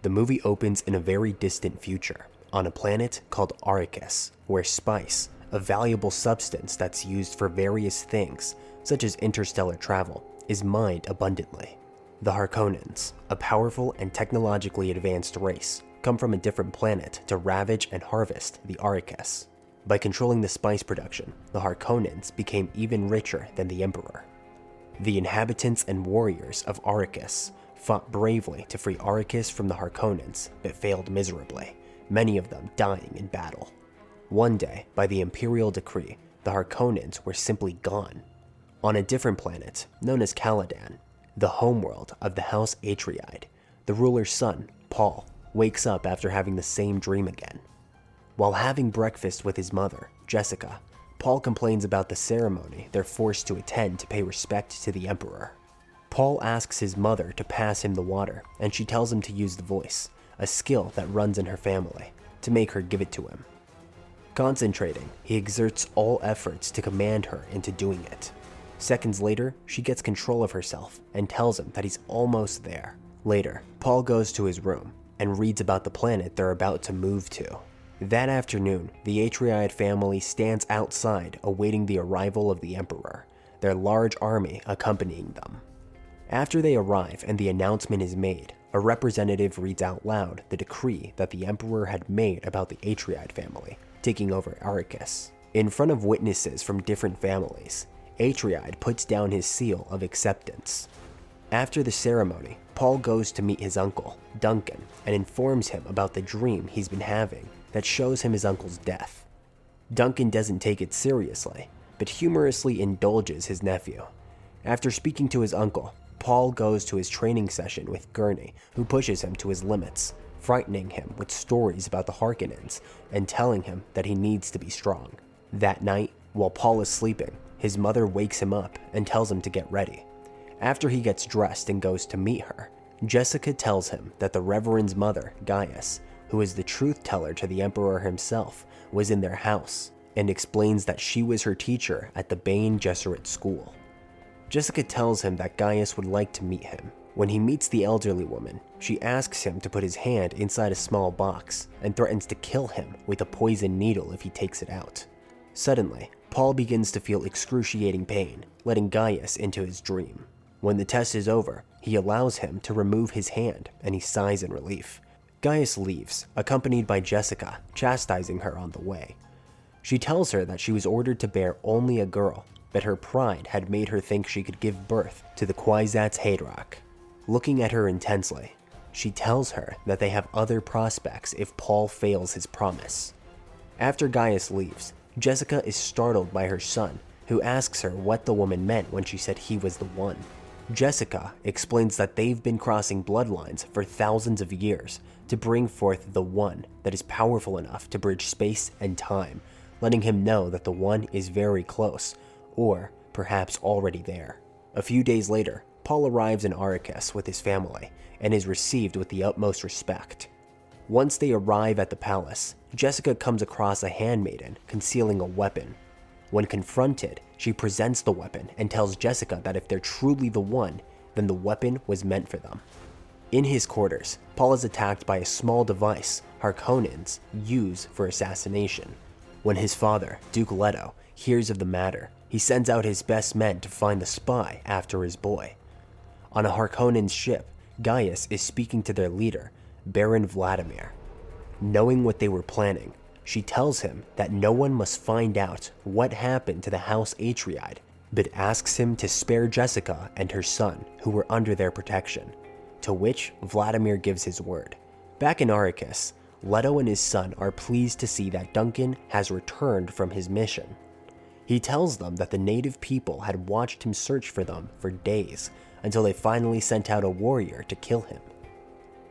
The movie opens in a very distant future, on a planet called Arrakis, where spice, a valuable substance that's used for various things, such as interstellar travel, is mined abundantly. The Harkonnens, a powerful and technologically advanced race, come from a different planet to ravage and harvest the Arrakis. By controlling the spice production, the Harkonnens became even richer than the Emperor. The inhabitants and warriors of Arrakis fought bravely to free Arrakis from the Harkonnens, but failed miserably, many of them dying in battle. One day, by the Imperial decree, the Harkonnens were simply gone. On a different planet, known as Caladan, the homeworld of the House Atreides, the ruler's son, Paul, wakes up after having the same dream again. While having breakfast with his mother, Jessica, Paul complains about the ceremony they're forced to attend to pay respect to the Emperor. Paul asks his mother to pass him the water, and she tells him to use the voice, a skill that runs in her family, to make her give it to him. Concentrating, he exerts all efforts to command her into doing it. Seconds later, she gets control of herself and tells him that he's almost there. Later, Paul goes to his room and reads about the planet they're about to move to. That afternoon, the Atreides family stands outside awaiting the arrival of the Emperor, their large army accompanying them. After they arrive and the announcement is made, a representative reads out loud the decree that the Emperor had made about the Atreides family taking over Arrakis. In front of witnesses from different families, Atreides puts down his seal of acceptance. After the ceremony, Paul goes to meet his uncle, Duncan, and informs him about the dream he's been having that shows him his uncle's death. Duncan doesn't take it seriously, but humorously indulges his nephew. After speaking to his uncle, Paul goes to his training session with Gurney, who pushes him to his limits, frightening him with stories about the Harkonnens and telling him that he needs to be strong. That night, while Paul is sleeping, his mother wakes him up and tells him to get ready. After he gets dressed and goes to meet her, Jessica tells him that the Reverend's mother, Gaius, who is the truth teller to the Emperor himself, was in their house, and explains that she was her teacher at the Bene Gesserit school. Jessica tells him that Gaius would like to meet him. When he meets the elderly woman, she asks him to put his hand inside a small box and threatens to kill him with a poison needle if he takes it out. Suddenly, Paul begins to feel excruciating pain, letting Gaius into his dream. When the test is over, he allows him to remove his hand, and he sighs in relief. Gaius leaves, accompanied by Jessica, chastising her on the way. She tells her that she was ordered to bear only a girl, but her pride had made her think she could give birth to the Kwisatz Haderach. Looking at her intensely, she tells her that they have other prospects if Paul fails his promise. After Gaius leaves, Jessica is startled by her son, who asks her what the woman meant when she said he was the one. Jessica explains that they've been crossing bloodlines for thousands of years to bring forth the one that is powerful enough to bridge space and time, letting him know that the one is very close, or perhaps already there. A few days later, Paul arrives in Arrakis with his family and is received with the utmost respect. Once they arrive at the palace, Jessica comes across a handmaiden concealing a weapon. When confronted, she presents the weapon and tells Jessica that if they're truly the one, then the weapon was meant for them. In his quarters, Paul is attacked by a small device Harkonnens use for assassination. When his father, Duke Leto, hears of the matter, he sends out his best men to find the spy after his boy. On a Harkonnens ship, Gaius is speaking to their leader, Baron Vladimir. Knowing what they were planning, she tells him that no one must find out what happened to the House Atreides, but asks him to spare Jessica and her son, who were under their protection, to which Vladimir gives his word. Back in Arrakis, Leto and his son are pleased to see that Duncan has returned from his mission. He tells them that the native people had watched him search for them for days, until they finally sent out a warrior to kill him.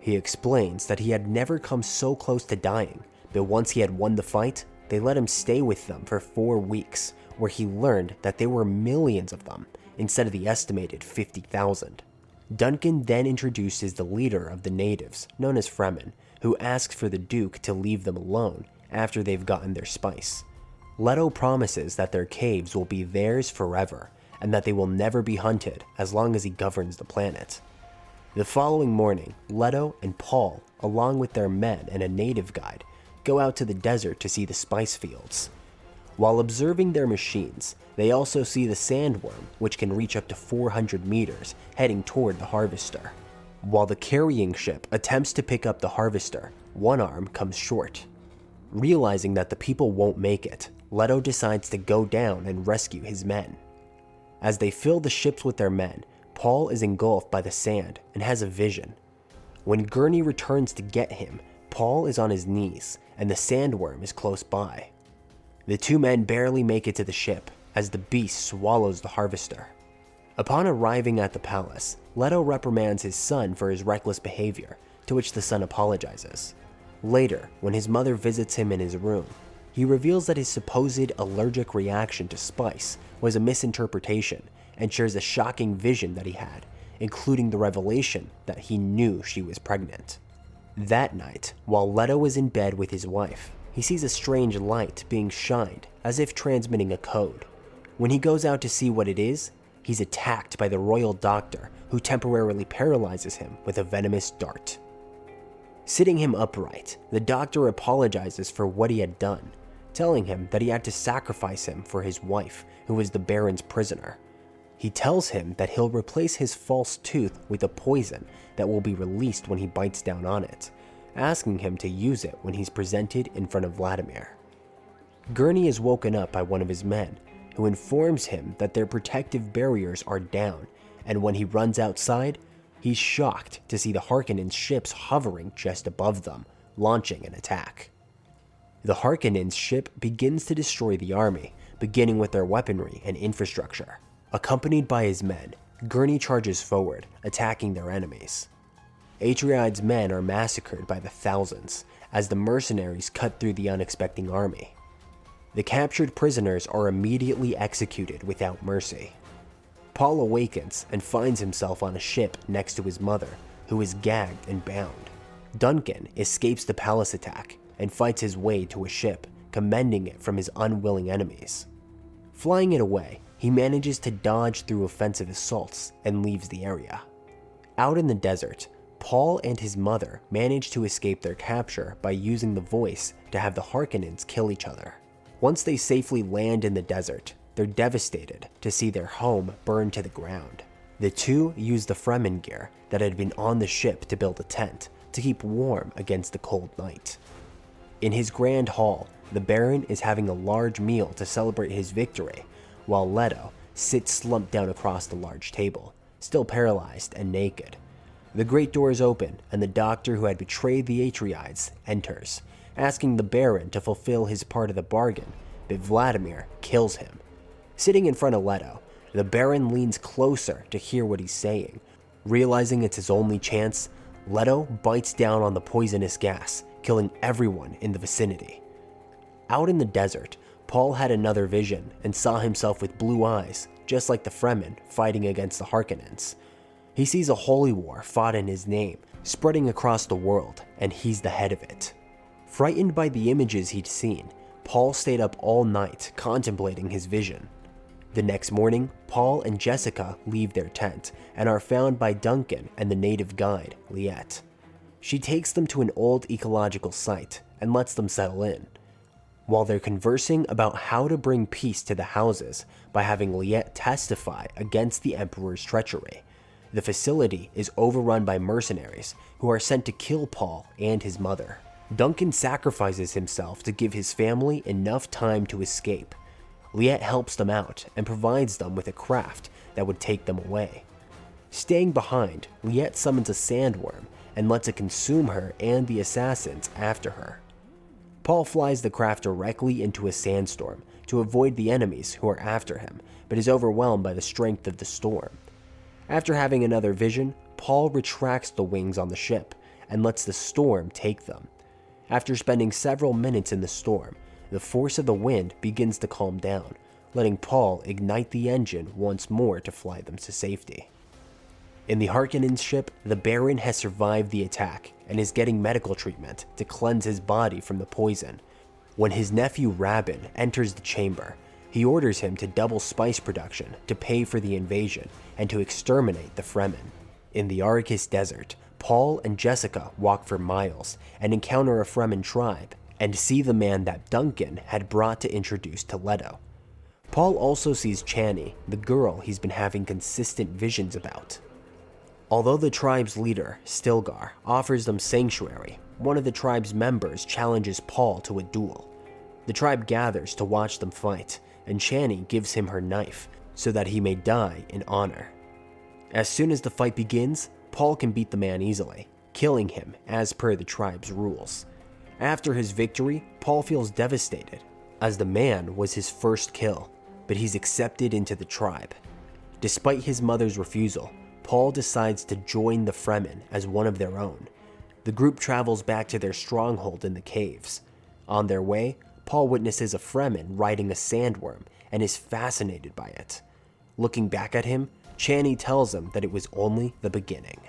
He explains that he had never come so close to dying, but once he had won the fight, they let him stay with them for 4 weeks, where he learned that there were millions of them, instead of the estimated 50,000. Duncan then introduces the leader of the natives, known as Fremen, who asks for the Duke to leave them alone after they've gotten their spice. Leto promises that their caves will be theirs forever, and that they will never be hunted as long as he governs the planet. The following morning, Leto and Paul, along with their men and a native guide, go out to the desert to see the spice fields. While observing their machines, they also see the sandworm, which can reach up to 400 meters, heading toward the harvester. While the carrying ship attempts to pick up the harvester, one arm comes short. Realizing that the people won't make it, Leto decides to go down and rescue his men. As they fill the ships with their men, Paul is engulfed by the sand and has a vision. When Gurney returns to get him, Paul is on his knees and the sandworm is close by. The two men barely make it to the ship as the beast swallows the harvester. Upon arriving at the palace, Leto reprimands his son for his reckless behavior, to which the son apologizes. Later, when his mother visits him in his room, he reveals that his supposed allergic reaction to spice was a misinterpretation and shares a shocking vision that he had, including the revelation that he knew she was pregnant. That night, while Leto is in bed with his wife, he sees a strange light being shined as if transmitting a code. When he goes out to see what it is, he's attacked by the royal doctor who temporarily paralyzes him with a venomous dart. Sitting him upright, the doctor apologizes for what he had done, telling him that he had to sacrifice him for his wife, who was the Baron's prisoner. He tells him that he'll replace his false tooth with a poison that will be released when he bites down on it, asking him to use it when he's presented in front of Vladimir. Gurney is woken up by one of his men, who informs him that their protective barriers are down, and when he runs outside, he's shocked to see the Harkonnens' ships hovering just above them, launching an attack. The Harkonnens' ship begins to destroy the army, beginning with their weaponry and infrastructure. Accompanied by his men, Gurney charges forward, attacking their enemies. Atreides' men are massacred by the thousands, as the mercenaries cut through the unexpecting army. The captured prisoners are immediately executed without mercy. Paul awakens and finds himself on a ship next to his mother, who is gagged and bound. Duncan escapes the palace attack and fights his way to a ship, commending it from his unwilling enemies. Flying it away, he manages to dodge through offensive assaults and leaves the area. Out in the desert, Paul and his mother manage to escape their capture by using the voice to have the Harkonnens kill each other. Once they safely land in the desert, they're devastated to see their home burn to the ground. The two use the Fremen gear that had been on the ship to build a tent to keep warm against the cold night. In his grand hall, the Baron is having a large meal to celebrate his victory, while Leto sits slumped down across the large table, still paralyzed and naked. The great doors open, and the doctor who had betrayed the Atreides enters, asking the Baron to fulfill his part of the bargain, but Vladimir kills him. Sitting in front of Leto, the Baron leans closer to hear what he's saying. Realizing it's his only chance, Leto bites down on the poisonous gas, killing everyone in the vicinity. Out in the desert, Paul had another vision and saw himself with blue eyes, just like the Fremen fighting against the Harkonnens. He sees a holy war fought in his name, spreading across the world, and he's the head of it. Frightened by the images he'd seen, Paul stayed up all night contemplating his vision. The next morning, Paul and Jessica leave their tent and are found by Duncan and the native guide, Liette. She takes them to an old ecological site and lets them settle in. While they're conversing about how to bring peace to the houses by having Liette testify against the Emperor's treachery, the facility is overrun by mercenaries who are sent to kill Paul and his mother. Duncan sacrifices himself to give his family enough time to escape. Liette helps them out and provides them with a craft that would take them away. Staying behind, Liette summons a sandworm and lets it consume her and the assassins after her. Paul flies the craft directly into a sandstorm to avoid the enemies who are after him, but is overwhelmed by the strength of the storm. After having another vision, Paul retracts the wings on the ship and lets the storm take them. After spending several minutes in the storm, the force of the wind begins to calm down, letting Paul ignite the engine once more to fly them to safety. In the Harkonnens' ship, the Baron has survived the attack and is getting medical treatment to cleanse his body from the poison. When his nephew Rabin enters the chamber, he orders him to double spice production to pay for the invasion and to exterminate the Fremen. In the Arrakis desert, Paul and Jessica walk for miles and encounter a Fremen tribe and see the man that Duncan had brought to introduce to Leto. Paul also sees Chani, the girl he's been having consistent visions about. Although the tribe's leader, Stilgar, offers them sanctuary, one of the tribe's members challenges Paul to a duel. The tribe gathers to watch them fight, and Chani gives him her knife so that he may die in honor. As soon as the fight begins, Paul can beat the man easily, killing him as per the tribe's rules. After his victory, Paul feels devastated, as the man was his first kill, but he's accepted into the tribe. Despite his mother's refusal, Paul decides to join the Fremen as one of their own. The group travels back to their stronghold in the caves. On their way, Paul witnesses a Fremen riding a sandworm and is fascinated by it. Looking back at him, Chani tells him that it was only the beginning.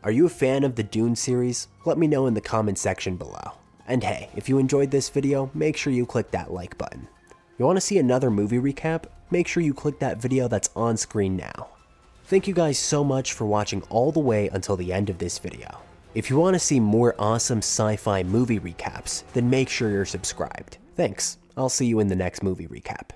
Are you a fan of the Dune series? Let me know in the comment section below. And hey, if you enjoyed this video, make sure you click that like button. You want to see another movie recap? Make sure you click that video that's on screen now. Thank you guys so much for watching all the way until the end of this video. If you want to see more awesome sci-fi movie recaps, then make sure you're subscribed. Thanks, I'll see you in the next movie recap.